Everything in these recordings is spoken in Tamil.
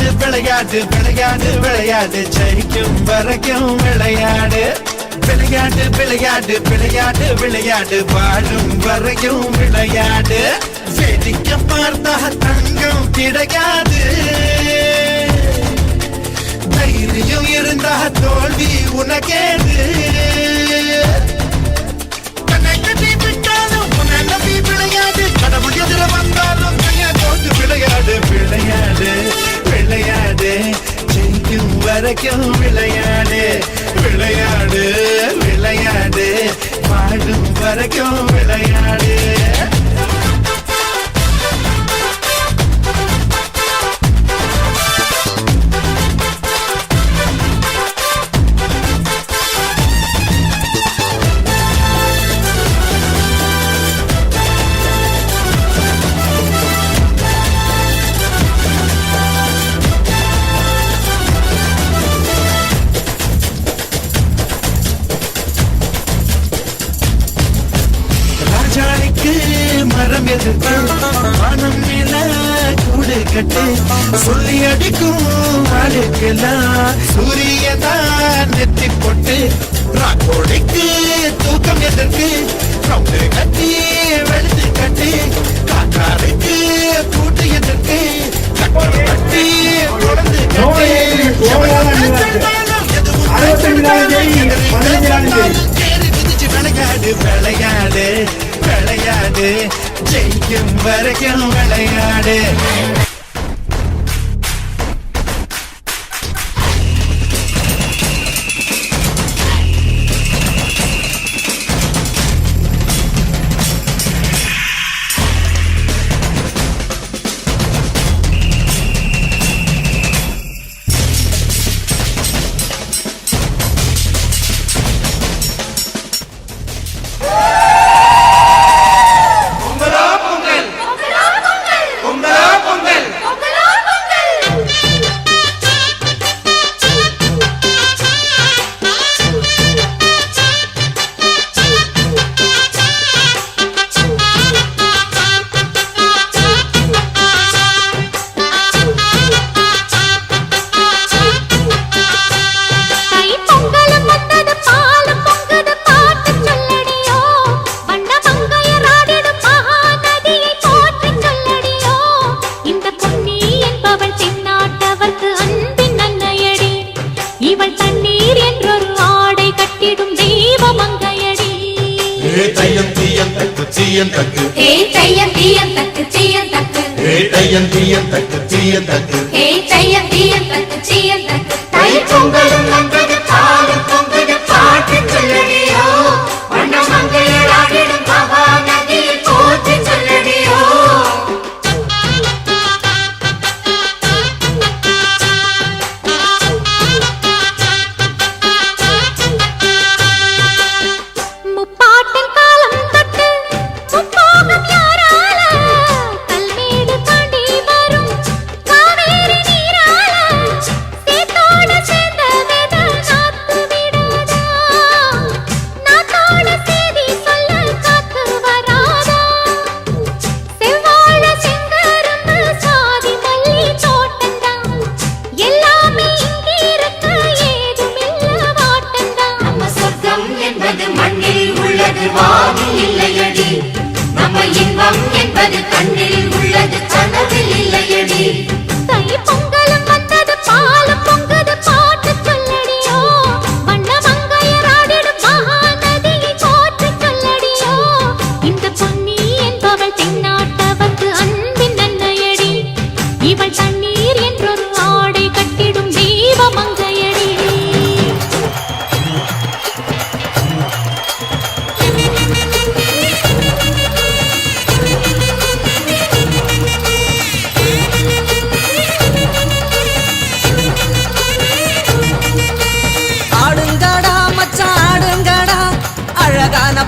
விளையாடு விளையாடு விளையாடு விளையாடு ஜெயிக்கும் வரைக்கும் விளையாடு விளையாடு விளையாடு விளையாடு விளையாடு வாழும் வரைக்கும் விளையாடு வேடிக்கை பார்த்தா தங்கம் கிடைக்காது தைரியம் இருந்தா தோல்வி உனக்கேது கண்ணை கட்டி விட்டாலும் உன்னை நம்பி விளையாடு கடவுள் எதிர வந்தாலும் கையை தோத்து விளையாடு விளையாடு விளையாடு ஜெயிக்கும் வரைக்கும் விளையாடு விளையாடு விளையாடு வாழும் வரைக்கும் விளையாடு மரம் எதிர்த்து மனம் மேல கூடு கட்டு சொல்லி அடிக்கும் அழுக்கெல்லாம் சூரியதான் நெத்தி போட்டு ராக்கோடைக்கு தூக்கம் எதற்கு கவுண்டு கட்டி வெளுத்து கட்டி காக்காரைக்கு கூட்டு எதற்கு கட்டி கட்டி தொடர்ந்து விளையாடு விளையாடு விளையாடு ஜெயிக்கும் வரைக்கும் விளையாடு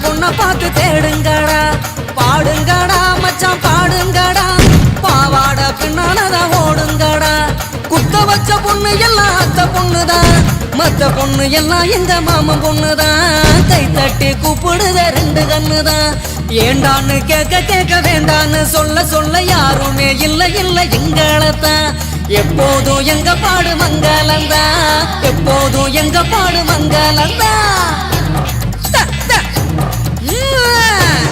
பொண்ண பார்த்து தேடுங்கடா பாடுங்கடா மச்சான் பாடுங்கடா பாவாட பின்னாலதான் ஓடுங்கடா குத்த வச்ச பொண்ணு எல்லாம் அத்த பொண்ணுதான் மத்த பொண்ணு எல்லாம் எங்க மாமன் பொண்ணுதான் கை தட்டி கூப்பிடுத ரெண்டு கண்ணுதான் ஏண்டான்னு கேட்க கேட்க வேண்டான்னு சொல்ல சொல்ல யாருமே இல்ல இல்ல எங்களத்தான் எப்போதும் எங்க பாடு மங்களந்தா, எப்போதும் எங்க பாடு மங்களந்தா. த, த. ம்.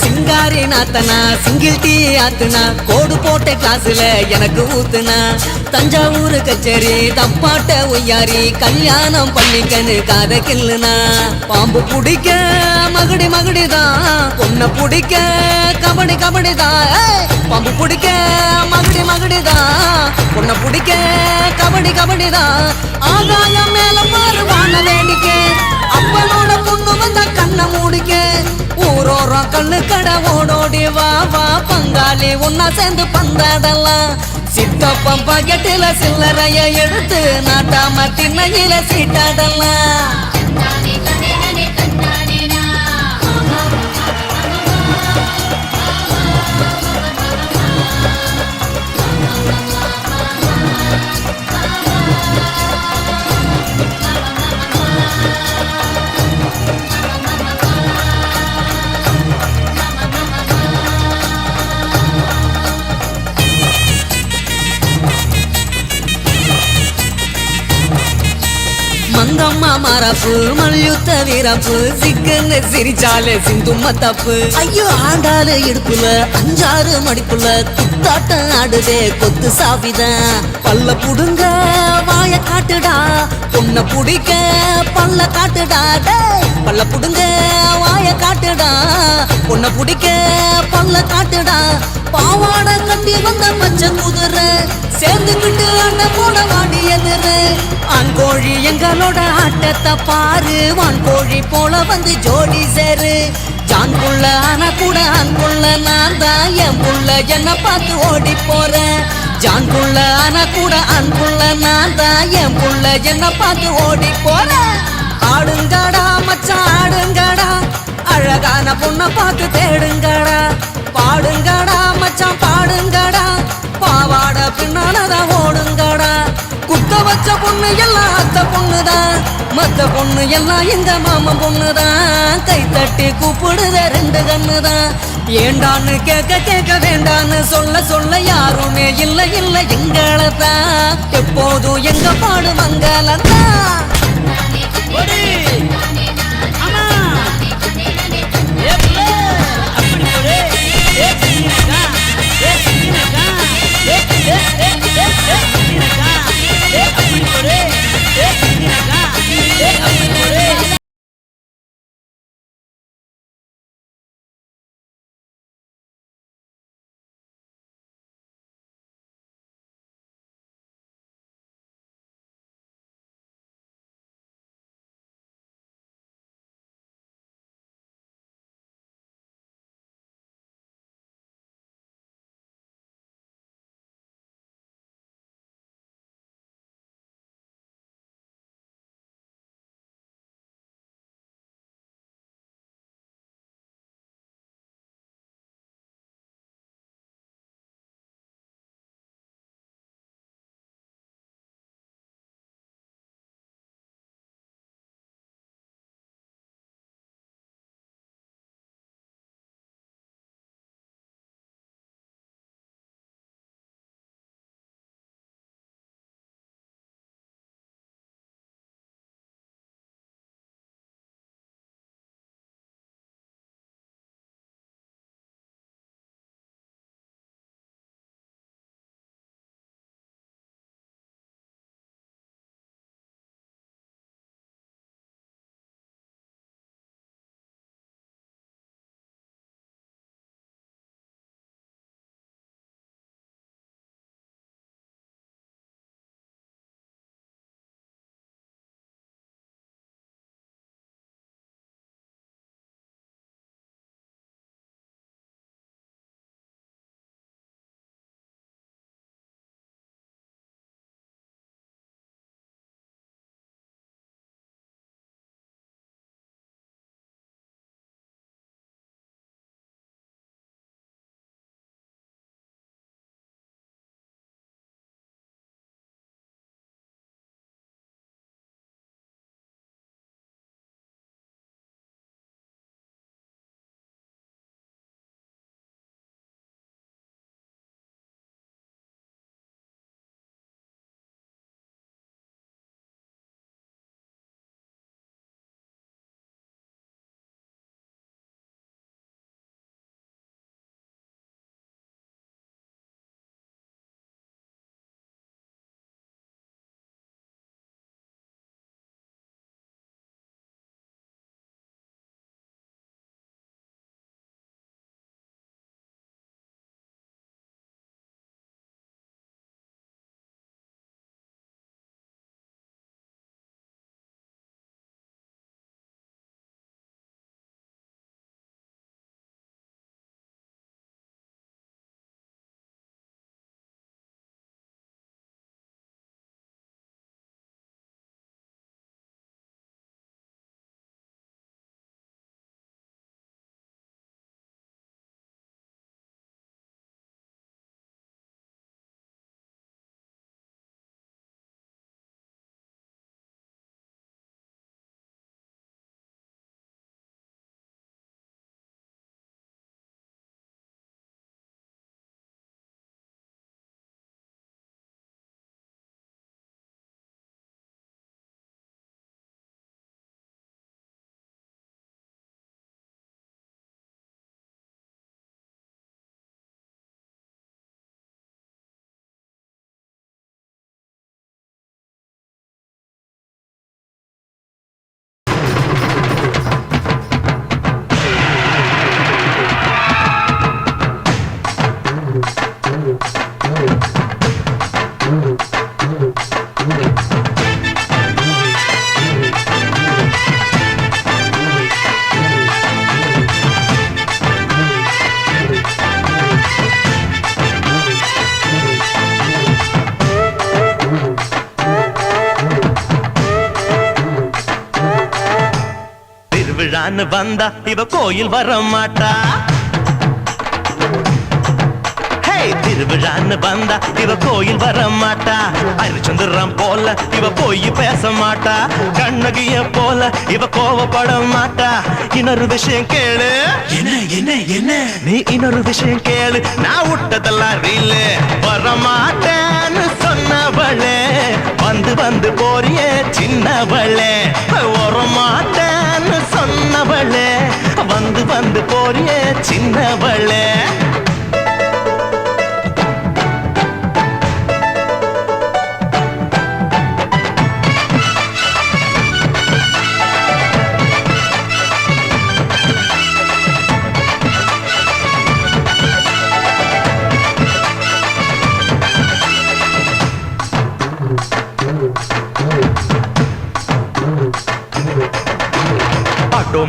சிங்காரி நாத்தனா சிங்கிள் டீ ஆத்துனா கோடு போட்ட கிளாஸ்ல எனக்கு ஊத்துனா தஞ்சாவூர் கச்சேரி தப்பாட்ட ஒய்யாரி கல்யாணம் பண்ணிக்கன்னு காத கில்லுனா பாம்பு பிடிக்க மகுடி மகுடிதான் பொண்ண பிடிக்க கபடி கபடிதான் பாம்பு பிடிக்க மகுடி மகுடிதான் பொண்ண பிடிக்க கபடி கபடிதான் ஆகாயம் மேல பாரு வான வேடிக்கை அப்பனோட பொண்ணு வந்தா கண்ண மூடிக்க ஊரோரம் கண்ணு கடை ஓடோடி வா வா பங்காளி ஒன்னா சேர்ந்து பந்தாடலாம் சித்தப்பம் பாக்கெட்டில சில்லறைய எடுத்து நாட்டாம திண்ணையில சீட்டாடலாம் மங்கம்மா மரப்பு மல்யுத்த வீரப்பு சிக்கன்னு சிரிச்சாலே சிந்தும்ம தப்பு ஐயோ ஆண்டாளு இடுப்புல அஞ்சாறு மடிப்புல குத்தாட்டம் ஆடுதே கொத்து சாவிதான் பல்ல புடுங்க வாய காட்டுடா பொண்ண புடிக்க பல்ல காட்டுடா பல்ல புடுங்க வாய காட்டுடா பொண்ண புடிக்க பல்ல காட்டுடா பாவாடை கட்டி வந்த பச்சை குதிரை சேர்ந்துக்கிட்டு அண்ணன் போட வாடி எதிரு ஆண் கோழி எங்களோட ஆட்டத்தை பாரு வான் கோழி போல வந்து ஜோடி சேரு ஜான் புள்ள ஆனா கூட அன்புள்ள நான் தான் என் புள்ள என்ன பார்த்து ஓடி போறேன் ஜான் புள்ள ஆனா கூட அன்புள்ள நான் தான் என் புள்ள என்ன பார்த்து ஓடி போறேன் ஆடுங்கடா மச்சான் ஆடுங்கடா அழகான பொண்ணை பார்த்து தேடுங்கடா பாடுங்கடா மச்சான் பாடுங்கடா பாவாட பின்னாலதான் ஓடுங்கடா குத்த வச்ச பொண்ணு எல்லாம் அத்த பொண்ணுதான் மத்த பொண்ணு எல்லாம் இந்த மாமன் பொண்ணுதான் கை தட்டி கூப்பிடுத ரெண்டு கண்ணுதான் ஏண்டான்னு கேட்க கேட்க வேண்டான்னு சொல்ல சொல்ல யாருமே இல்ல இல்ல எங்களதான் எப்போதும் எங்க பாடு மங்களத்தான் திருவிழான்னு வந்தா இவ கோயில் வர மாட்டா. திருவிழான்னு வந்தா இவ கோயில் வர மாட்டா. அரிச்சந்திரம் போல இவ போய் பேச மாட்டா. கண்ணகிய போல இவ கோவப்பட மாட்டா. இன்னொரு விஷயம் கேளு. என்ன என்ன என்ன நீ இன்னொரு விஷயம் கேளு. நான் விட்டதெல்லாம் ரீலு. வர மாட்டேன்னு சொன்னவளே வந்து வந்து போறியே சின்னவளே. வர மாட்டேன்னு சொன்னவளே வந்து வந்து போறியே சின்னவளே.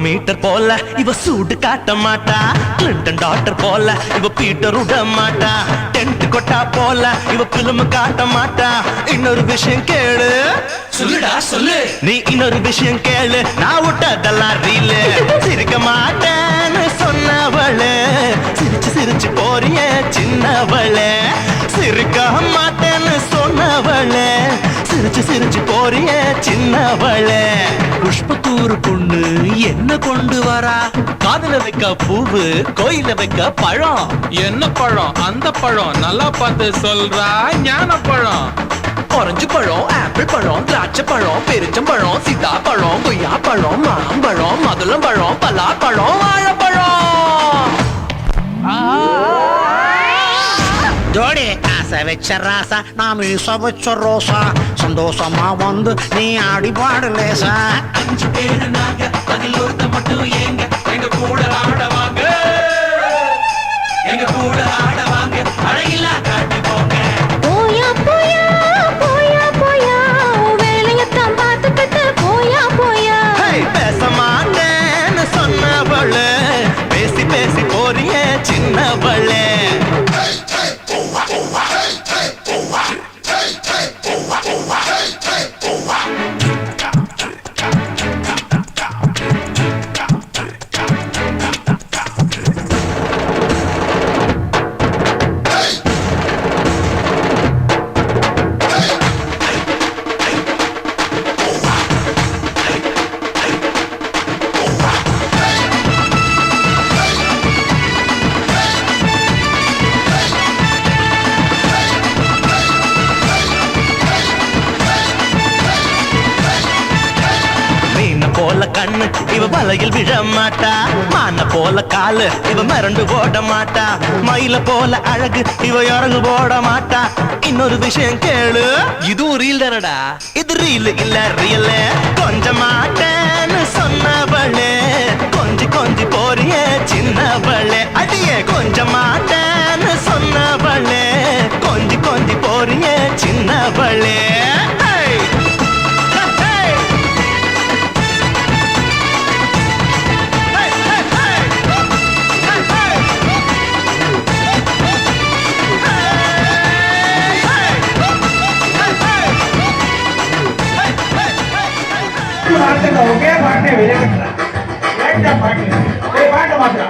மீட்டர் போல இவ சூடு காட்ட மாட்டா. கிளின்டன் டாக்டர் போல இவ பீட்டர் விட மாட்டா. டென்ட் கொட்டா போல இவ பிலிம் காட்ட மாட்டா. இன்னொரு விஷயம் கேளு. சொல்லுடா சொல்லு. நீ இன்னொரு விஷயம் கேளு. நான் விட்டதெல்லாம் ரீலு. சிரிக்க மாட்டேன்னு சொன்னவளே சிரிச்சு சிரிச்சு போறிய சின்னவளே. சிரிக்க மாட்டேன்னு சொன்னவளே சிரிச்சு சிரிச்சு போறிய சின்னவளே. புஷ்பத்தூர் பொண்ணு என்ன கொண்டு வரா? காதுல வைக்க பூவு கோயில வைக்க பழம். என்ன பழம்? அந்த பழம் நல்லா பார்த்து சொல்றா. ஞான பழம். ஆரஞ்சு பழம், ஆப்பிள் பழம், திராட்சை பழம், பெருச்சம்பழம், சீதா பழம், கொய்யா பழம், மாம்பழம், மதுளம் பழம், பலாப்பழம், வாழைப்பழம். ஜோடி ஆசை வச்ச ராசா நான் மீச வச்ச ரோசா. சந்தோஷமா வந்து நீ ஆடி பாடு லேசா. 5 பேரு நாங்க, அதில் ஒருத்த மட்டும் ஏங்க. எங்க கூட ஆடவாங்க, எங்க கூட ஆடவாங்க. அழகில்லா காட்டி போங்க. போயா போயா போயா போயா வேலையத்தான் பார்த்துக்கிட்டு போயா போயா. பேச மாட்டேன்னு சொன்னவளே பேசி பேசி போறிய சின்னவளே. போல கண்ணு இவ வலையில் விழ மாட்டா. மான போல காலு இவ மறந்து ஓட மாட்டா. மயில போல அழகு இவ இறங்கு போட மாட்டா. இன்னொரு விஷயம் கேளு. இதுவும் ரீல் தானடா? இது ரீல் இல்ல ரியல். கொஞ்ச மாட்டேன்னு சொன்னவளே கொஞ்சி கொஞ்சி போறிய சின்னவளே. அடியே கொஞ்ச மாட்டேன்னு சொன்னவளே கொஞ்சி கொஞ்சி போறிய சின்னவளே. ఒకే పాటనే విజయకట్రా పాట మాత్రం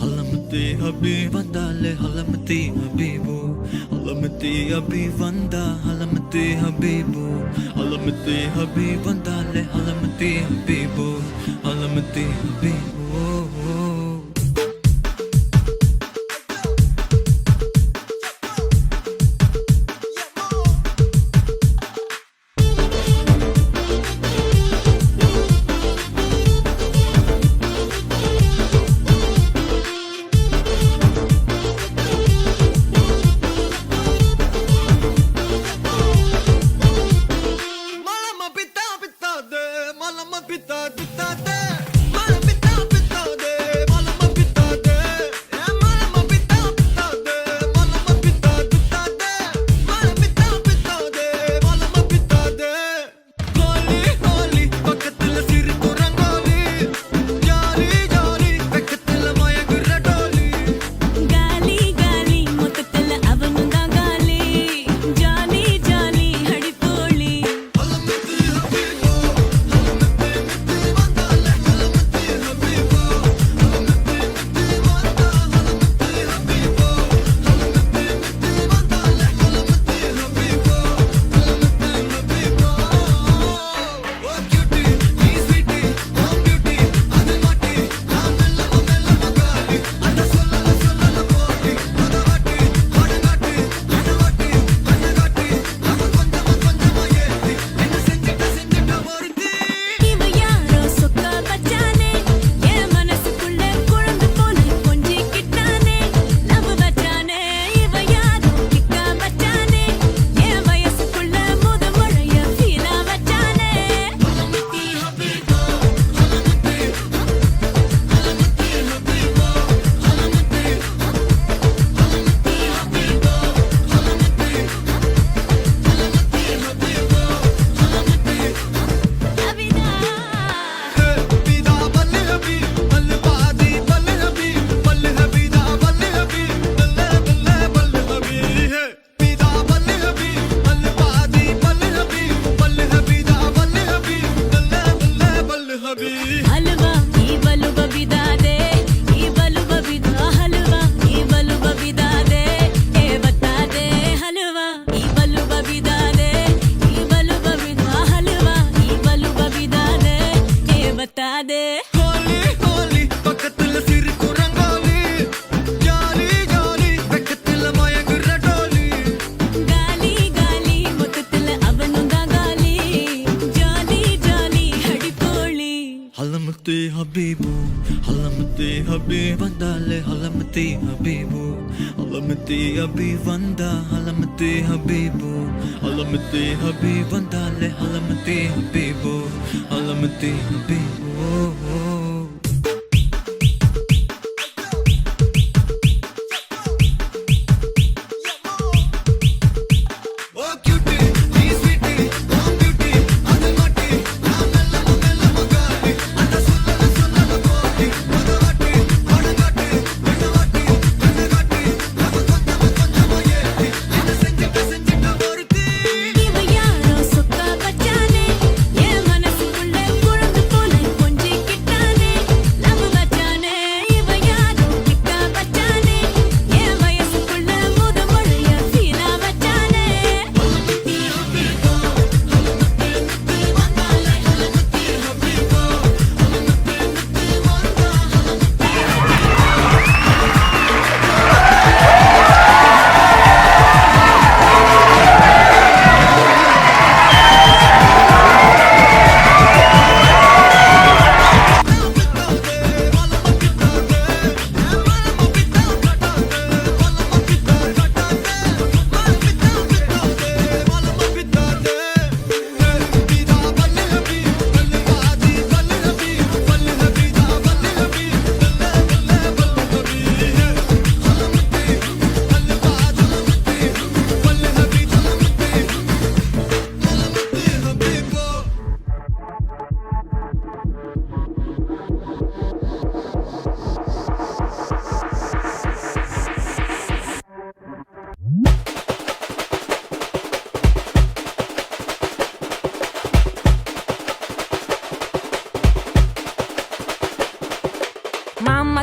Halamati Habib Vandale Halamati Habibu Halamati Habib Vanda Halamati Habibu Halamati Habib Vandale Halamati Habibu Halamati Habibu Halamati Habibu Halamati Habib Vandale Halamati Habibu Halamati Habib Vanda Halamati Habibu Halamati Habib Vandale Halamati Habibu Halamati Habibu இவ யாரோ சொக்கா பச்சானே என் மனசுக்குள்ள குழந்தை போல கொஞ்சிக்கிட்டானே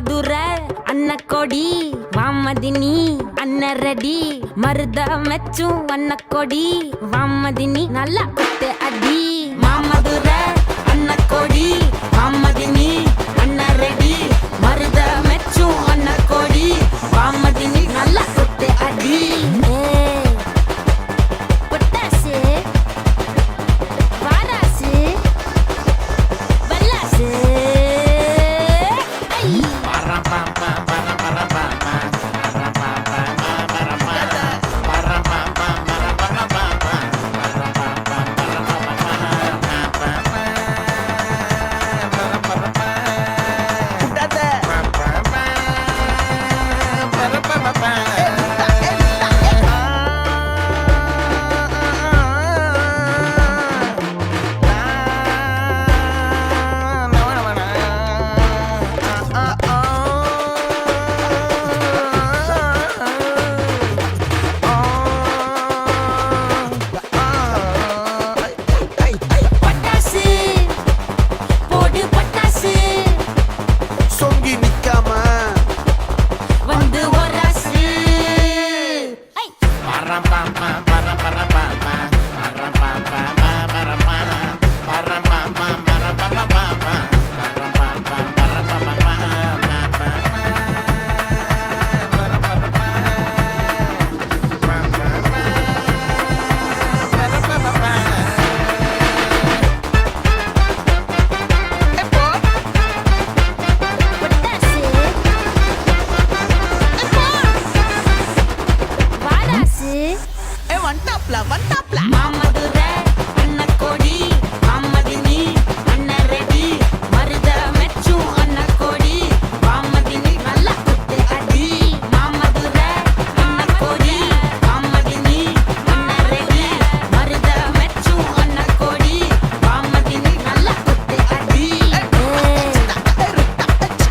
மாமதுரை அன்னக்கொடி வாமதினி அன்னரடி மருத மெச்சும் அன்னக்கொடி வாமதினி நல்லா குத்து அடி மாமதுரை அன்னக்கொடி வாமதினி அன்னரடி மருத மெச்சும் அன்னக்கொடி வாமதினி நல்லா குத்து அடி பொட்டாசு வாராசு வல்லாசு பட்டாசு போடு பட்டாசு சொங்கி நிக்காம வந்து ஒராசு பட்டாசு வாராசு மாமதுரை அன்னக்கொடி வாமதினி அன்னரடி மருத மெச்சும் அன்னக்கொடி வாமதினி நல்லா குத்து அடி மாமதுரை அன்னக்கொடி வாமதினி அன்னரடி மருத மெச்சும் அன்னக்கொடி வாமதினி நல்லா குத்து அடி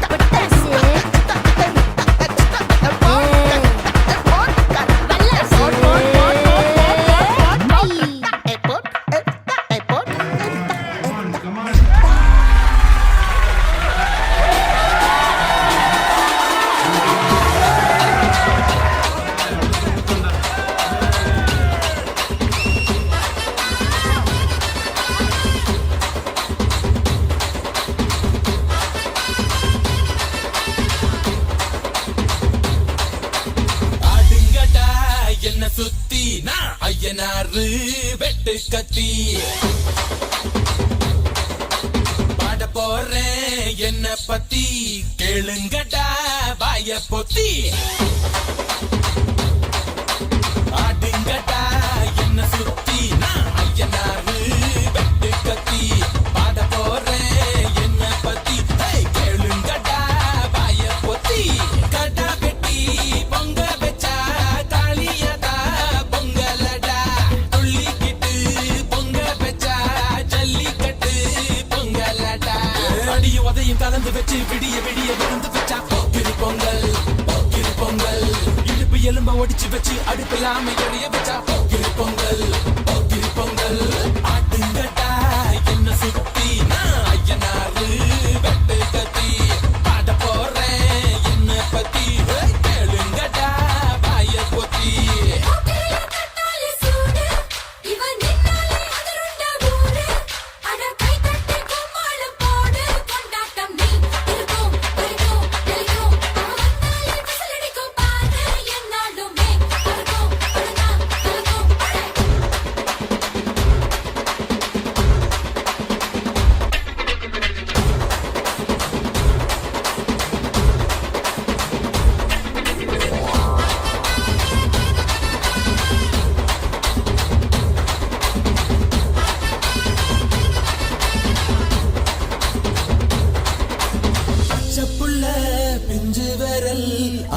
பட்டாசு ஆடுங்கடா என்ன சுத்தி நான் ஐயனாரு வெட்டு கத்தி பாட போறேன் என்ன பத்தி கேளுங்கடா வாய பொத்தி ஆடுங்கடா என்ன சுத்தி நான் ஐயனாரு வெட்டு கத்தி பாட போறேன் என்ன பத்தி கேளுங்கடா வாய பொத்தி கடா வெட்டி பொங்க வச்சா தாலியதா பொங்கலடா துள்ளிக்கிட்டு பொங்க வச்சா ஜல்லிக்கட்டு பொங்கலடா அடியும் உதையும் கலந்து வச்சு விடிய விடிய விழுந்து வச்சா போக்கிரி பொங்கல் போக்கிரி பொங்கல் இடுப்பு எலும்ப ஒடிச்சு வச்சு அடுப்பில்லாம எரிய வச்சா போக்கிரி பொங்கல் போக்கிரி பொங்கல் ஆட்டுங்கடா என்ன சுத்தி நான் ஐயனாரு வெட்டு கத்தி பாட போறேன் என்ன பத்தி கேளுங்கடா வாய பொத்தி பச்சப்புள்ள பிஞ்சு விரல்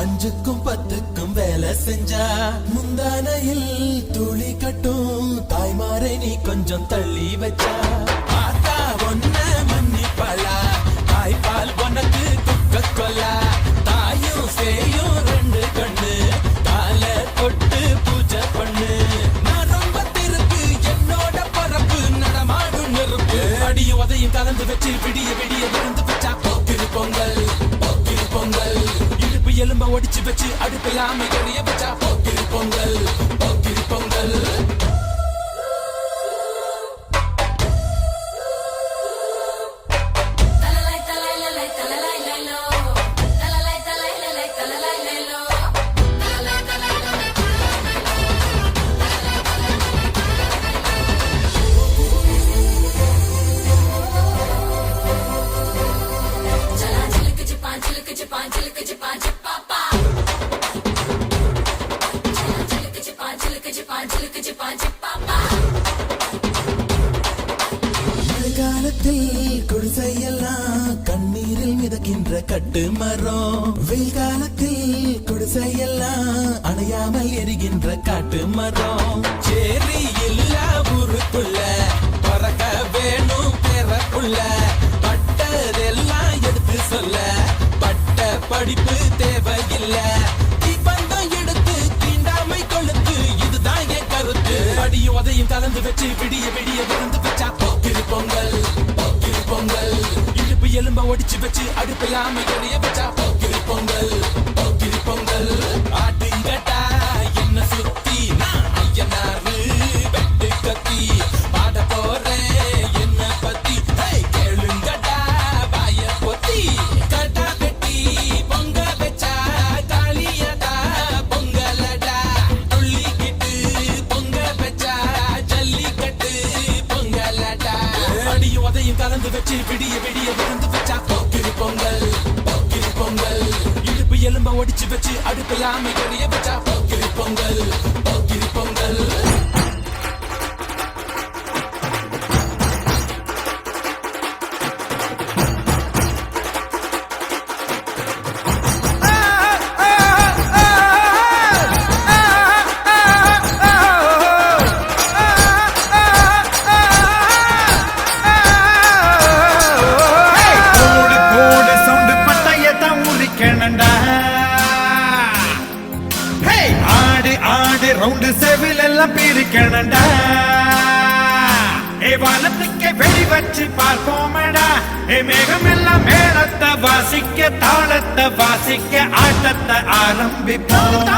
அஞ்சுக்கும் பத்துக்கும் வேலை செஞ்சா முந்தானையில் துளி கட்டும் தாய்மாரை நீ கொஞ்சம் தள்ளி வச்சா ஆத்தா ஒன்ன மன்னிப்பலா தாய்ப்பால் உனக்கு குக்க கொல்லா தாயும் சேயும் ரெண்டு கண்ணு கால தொட்டு பூஜை பண்ணு நான் ரொம்ப திருக்கு என்னோட பரப்பு நடமாடும் நெருப்பு அடியும் உதையும் கலந்து வச்சு விடிய விடிய விழுந்து வச்சா போக்கிரி பொங்கல் போக்கிரி பொங்கல் எலும்ப ஒடிச்சு வச்சு அடுப்பில்லாம எரிய வச்சா போக்கிரி பொங்கல் போக்கிரி பொங்கல் காலத்தில் குடிசையெல்லாம் கண்ணீரில் மிதக்கின்ற கட்டு மரம் வெயில் காலத்தில் குடிசையெல்லாம் அணையாமல் எரிகின்ற காட்டு மரம் சேரி எல்லா ஊருக்குள்ள பறக்க வேணும் பெறக்குள்ள பட்டதெல்லாம் எடுத்து சொல்ல பட்ட படிப்பு தேவையில்லை பந்தம் எடுத்து தீண்டாமை கொழுத்து இதுதான் என் கருத்து அடியும் அதையும் கலந்து வச்சு விடிய விடிய விழுந்து வச்சா போக்கிரி பொங்கல் போக்கிரி பொங்கல் இடுப்பு எலும்ப ஒடிச்சு வச்சு அடுப்பில்லாம எரிய வச்சா போக்கிரி பொங்கல் போக்கிரி பொங்கல் ஆட்டுங்கட்டா என்ன சுத்தி நான் ஐயனாரு வெட்டு கத்தி பாட போறேன் என்ன பத்தி கேளுங்கட்டா வாய பொத்தி கட்டா வெட்டி பொங்க வச்சா காளியடா பொங்கலடா துள்ளிக்கிட்டு பொங்க வச்சா ஜல்லிக்கட்டு பொங்கலடா அடியும் அதையும் கலந்து வச்சு விடிய விடிய விழுந்து வச்சா போக்கிரி பொங்கல் போக்கிரி பொங்கல் இடுப்பு எலும்ப ஒடிச்சு வச்சு அடுப்பில்லாம எரிய வச்சா போக்கிரி பொங்கல் போக்கிரி பொங்கல் ரவுண்டு செவில் எல்லாம் பிரிக்கணண்டா வானத்துக்கு வெடி வச்சு பார்ப்போமடா மேகம் எல்லாம் மேளத்தை வாசிக்க தாளத்தை வாசிக்க ஆட்டத்தை ஆரம்பிப்போம்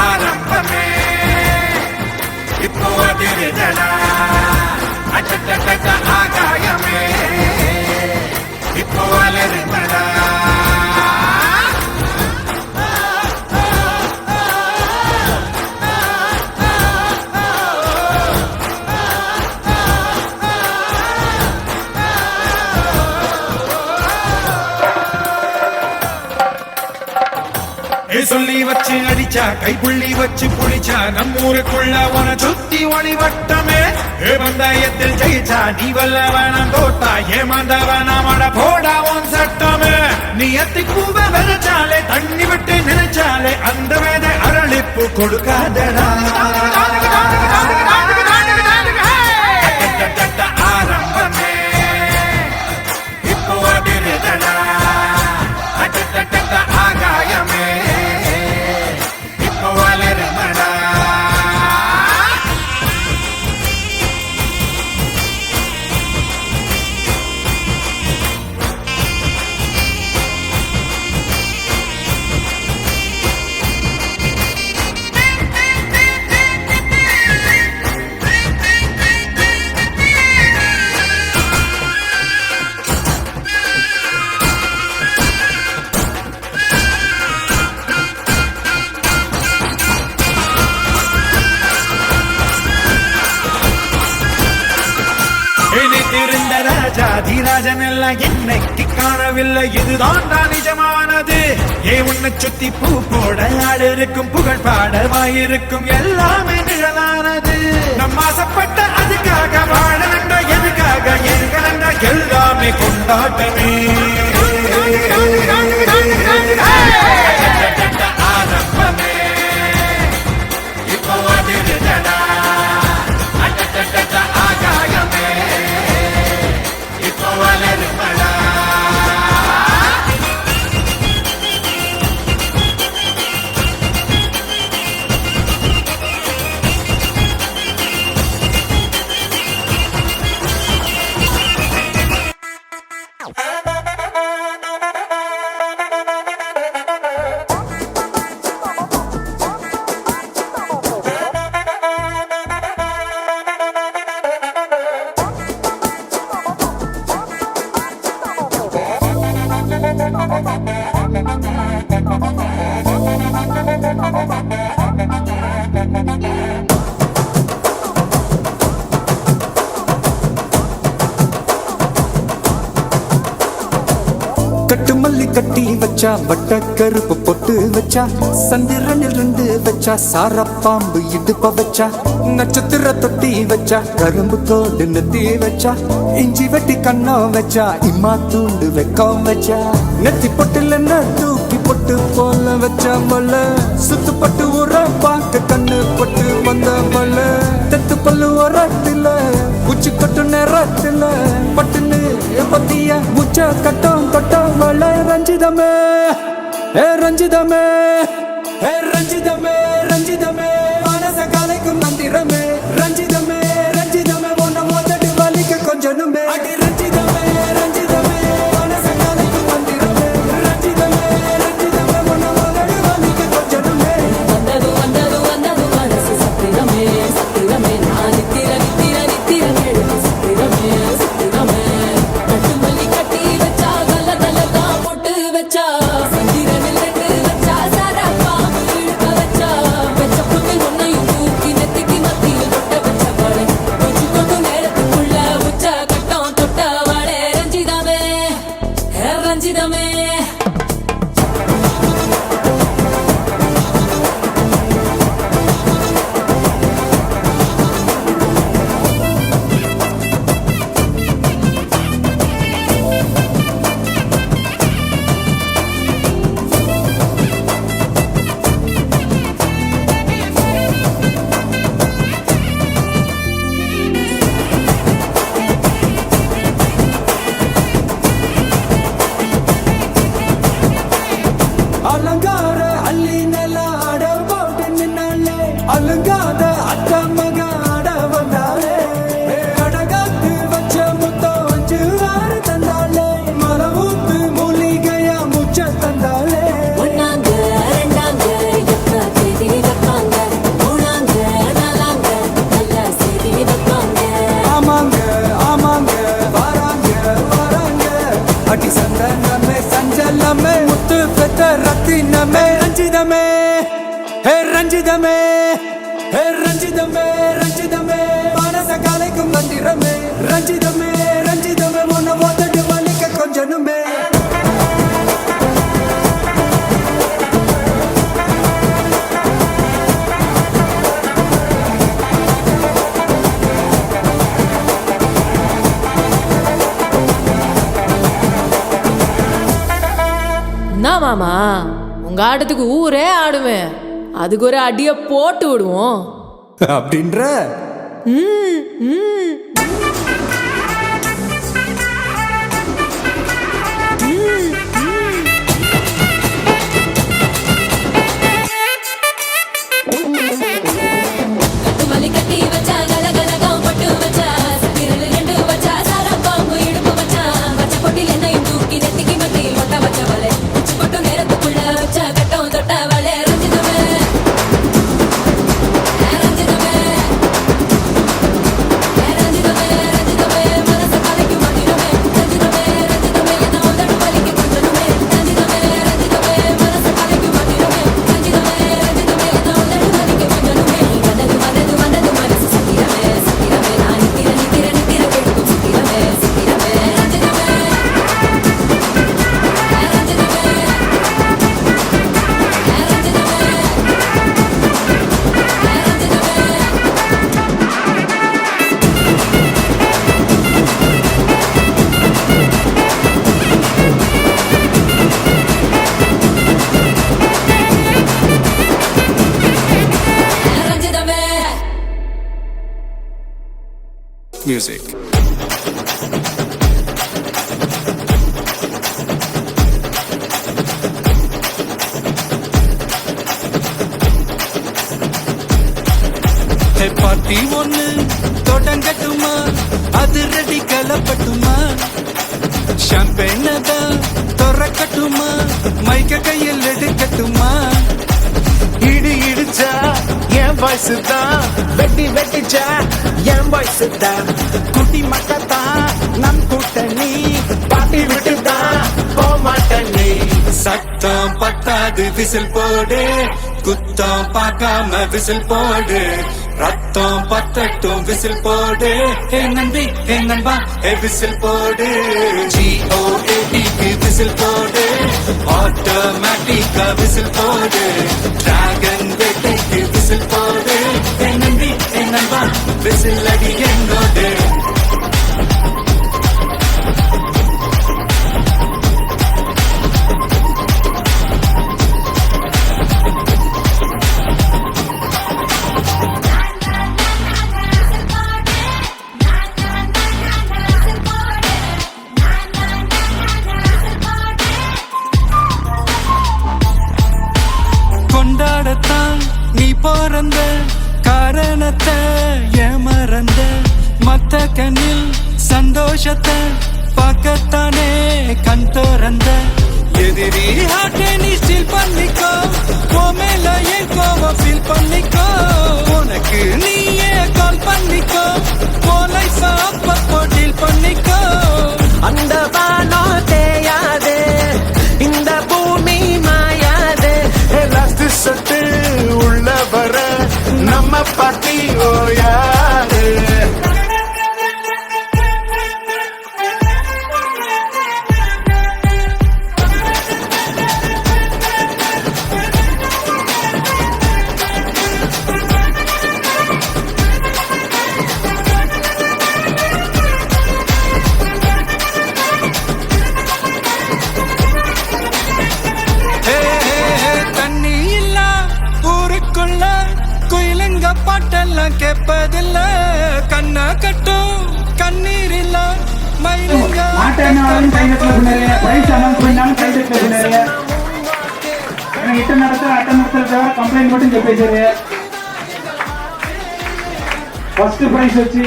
ஆரம்பமே இப்போ அதிருதடா ஆகாயமே இப்போ அலருதடா சொல்லி வச்சு அடிச்சா கைப்புள்ளி வச்சு புளிச்சா நம்மூருக்குள்ள உன சுத்தி ஒளி வட்டமே பந்தாயத்தில் ஜெயிச்சா நீ வல்லவனம் தோட்டா ஏமாந்தவனமட போடா உன் சட்டமே நீ எத்தி கூவ விதைச்சாலே தண்ணி விட்டு நினைச்சாலே அந்த வேத அரளிப்பு கொடுக்காதடா ஆரம்பமே இப்போ அதிருதடா ஆகாயமே ராஜன் எல்லாம் என்னைக்கு காணவில்லை இதுதான் நிஜமானது உன்னை சுத்தி பூ போட ஆடு இருக்கும் புகழ் பாட வாயிருக்கும் எல்லாமே நிழலானது நம்ம ஆசைப்பட்ட அதுக்காக வாழ எதுக்காக எங்க எல்லாமே கொண்டாட்டமே ஆரம்பமே இப்போ அதிருதடா ஆகாயமே இப்போ வளருமடா கட்டு மல்லி கட்டி வச்சா வட்ட கருப்பு பொட்டு வச்சா சந்திரனில் ரெண்டு வச்சா சார பாம்பு இடுப்ப வச்சா நட்சத்திர தொட்டி வச்சா கரும்பு தோடு நெத்தி வச்சா இஞ்சி வெட்டி கண்ணம் வச்சா இம்மா தூண்டு வெக்கம் வச்சா நெத்தி பொட்டுல தூக்கி பொட்டு போல வச்சா மல்ல சுத்து பட்டு உர பார்க்க கண்ணு பொட்டு வந்த மல்ல தெத்து பல்லு உரத்துல உச்சி கொட்டு நேரத்துல பட்டுன்னு பத்திய உச்ச கட்டம் கட்டம் வள ரஞ்சிதமே ஏ ரஞ்சிதமே ஏ ரஞ்சிதமே ரஞ்சிதமே மனச கலைக்கும் மந்திரமே ரஞ்சிதமே ரஞ்சிதமே ஒன்ன மோதடி வலிக்க கொஞ்சனுமே அடி ரஞ்சிதமே ரஞ்சிதமே மனச கலைக்கும் மந்திரமே ரஞ்சிதமே ரஞ்சிதமே ஒன்ன மோதடி வலிக்க கொஞ்சனுமே வந்தது வந்தது வந்தது மனசு சத்திரமே சத்திரமே நான் நித்திர நித்திர நித்திர கேடு சத்திரமே சத்திரமே கட்டு மல்லி கட்டி வச்சா கல்ல கல்ல தான் போட்டு வச்சா சந்திரனில் ரெண்டு வச்சா சாரா பாம்பு இழுக்க வச்சா வச்ச பொண்ணு ஒன்னையும் தூக்கி நெத்திக்கு மத்தியில் தொட்ட வச்ச வாழை உச்சி கொண்டு நேரத்துக்குள்ள உச்ச கட்டம் தொட்ட வாழை ரஞ்சிதமே ரஞ்சிதமே அலங்கார அள்ளி நில ஆட போட்டு நின்னாலே அலங்காத அத்த மக ஆட வந்தாலே அடகாத்து வச்ச முத்தம் வச்சு ஆறு தந்தாலே மரவூத்து மூலிகையா முச்ச தந்தாலே ஒன்னாங்க ரெண்டாங்க எப்ப தேதி வைப்பாங்க மூணாங்க நாலாங்க நல்ல செய்தி வைப்பாங்க ஆமாங்க ஆமாங்க வராங்க வராங்க அடி சந்தனமே சஞ்சலமே முத்து பெத்த ரத்தினமே ரஞ்சிதமே ஹே ரஞ்சிதமே ஹே ரஞ்சிதமே ரஞ்சிதமே மனச கலைக்கும் மந்திரமே ரஞ்சிதமே ரஞ்சிதமே உன்னை மோதடி வலிக்க கொஞ்சனுமே என்ன மாமா உங்க ஆட்டத்துக்கு ஊரே ஆடுமே அதுக்கு ஒரு அடிய போட்டு விடுவோம் அப்படின்ற கட்டுமல்லி கட்டி வச்சா கலகலகம் பட்டு வச்சா சத்திரனில் ரெண்டு வச்சா சாரா பாம்பு இடுப்பு வச்சா வச்ச பொட்டில் என்னையும் தூக்கி நெத்திக்கு மத்தியில் ஒட்ட வச்ச வலை உச்சி கொட்டு நேரத்துக்குள்ள வச்ச கட்டம் தொட்ட வலை ரஞ்சிதமே ரஞ்சிதமே ரஞ்சிதமே ரஞ்சிதமே மனச கலைக்கும் மந்திரமே ரஞ்சிதமே ரஞ்சிதமே என்ன உதடு வலிக்க கொஞ்சனுமே ரஞ்சிதமே ரஞ்சிதமே மனச கலைக்கும் மந்திரமே ரஞ்சிதமே ரஞ்சிதமே என்ன உதடு வலிக்க கொஞ்சனுமே வந்தது வந்தது வந்தது மனசு சத்திரமே சத்திரமே நான் நித்திர நித்திர நித்திர கேட்கும் சத்திரமே சத்திரமே ரஞ்சிதமே ரஞ்சிதமே ரஞ்சிதமே மியூசிக் பார்ட்டி ஒண்ணு தொடங்கட்டுமா அது ரெடி கலப்பட்டுமா ஷாம்பெயின தான் திறக்கட்டுமா மைக்க கையில் எடுக்கட்டுமா இடி இடிச்சா என் வயசு தான் வெட்டி வெட்டிச்சா என் வயசு தான் குட்டி மக்கத்தான் நம் கூட்டணி பாட்டி விட்டு தான் போக மாட்டேன் சத்தம் பத்தாது விசில் போடு குத்தம் பார்க்காம விசில் போடு ரத்தம் பத்தட்டும் விசில் போடு ஹே நம்பி ஹே நண்பா ஹே விசில் போடு GOATக்கு விசில் போடு ஆட்டோமேட்டிக்கா விசில் போடு டிராகன் வேட்டைக்கு விசில் போடு ஹே நம்பி ஹே நண்பா விசில் அடி என்னோடு கொண்டாடத்தான் நீ பிறந்த காரணத்தை ஏமறந்த மத்த கண்ணில் சந்தோஷத்தை பார்க்கத்தானே கண் திறந்த எதிரி ஹார்ட்டை நீ ஸ்டீல் பண்ணிக்கோ மேல என் கோவம் ஃபீல் பண்ணிக்கோ உனக்கு நீயே கால் பண்ணிக்கோ போலைஃப அப்பப்போ டீல் பண்ணிக்கோ அந்த வானோ தேயாது இந்த பூமி மாயாது லாஸ்ட் சட்டு உள்ள வர நம்ம பாட்டி ஓயாது தண்ணி இல்ல ஊருக்குள்ள குயிலுங்க பாட்டெல்லாம் கேட்பதில்ல கண்ணா கட்டும் கண்ணீர் இல்ல மயிலுங்க కంప్లైంట్ కూడా చెప్పేశారు ఫస్ట్ ప్రైజ్ వచ్చి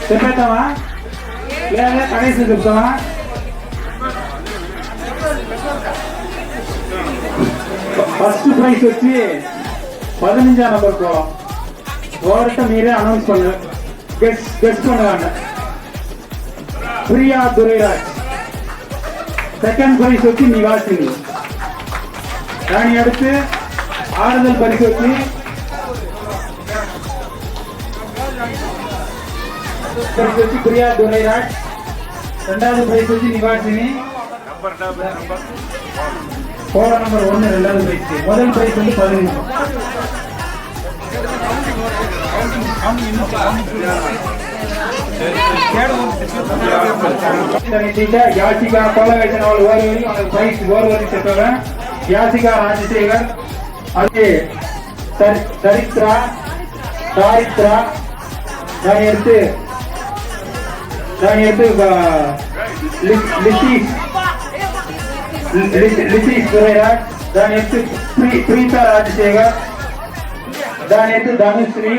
చెప్పేద్దామా లేదా కనీసం చెప్తామా ஃபர்ஸ்ட் பிரைஸ் வச்சு 15ஆம் நம்பர் போலாம் ஓரட்ட மீறே அனௌன்ஸ் பண்ணு கெஸ் பண்ணுவாங்க பிரியா துரைராஜ் செகண்ட் பிரைஸ் வச்சு நிவாசினி ராணி அடுத்து ஆறுதல் பரிசு வச்சு பிரியா துரைராஜ் ரெண்டாவது பிரைஸ் வச்சு நிவாசினி போற நம்பர் 1 ரெண்டாவது பிரைஸ் முதல் பிரைஸ் வந்து 15 யாசிகா கோலவேசன் அவள் ஓர்வரி அவங்களுக்கு பிரைஸ் ஓர்வரி சென்றவன் யாசிகா ராஜசேகர் அது சரித்ரா நான் எடுத்து லிசிஸ் துரைராஜ் దాని ఎత్తు ప్రీత రాజశేఖర్ దాని ఎత్తు ధనుశ్రీ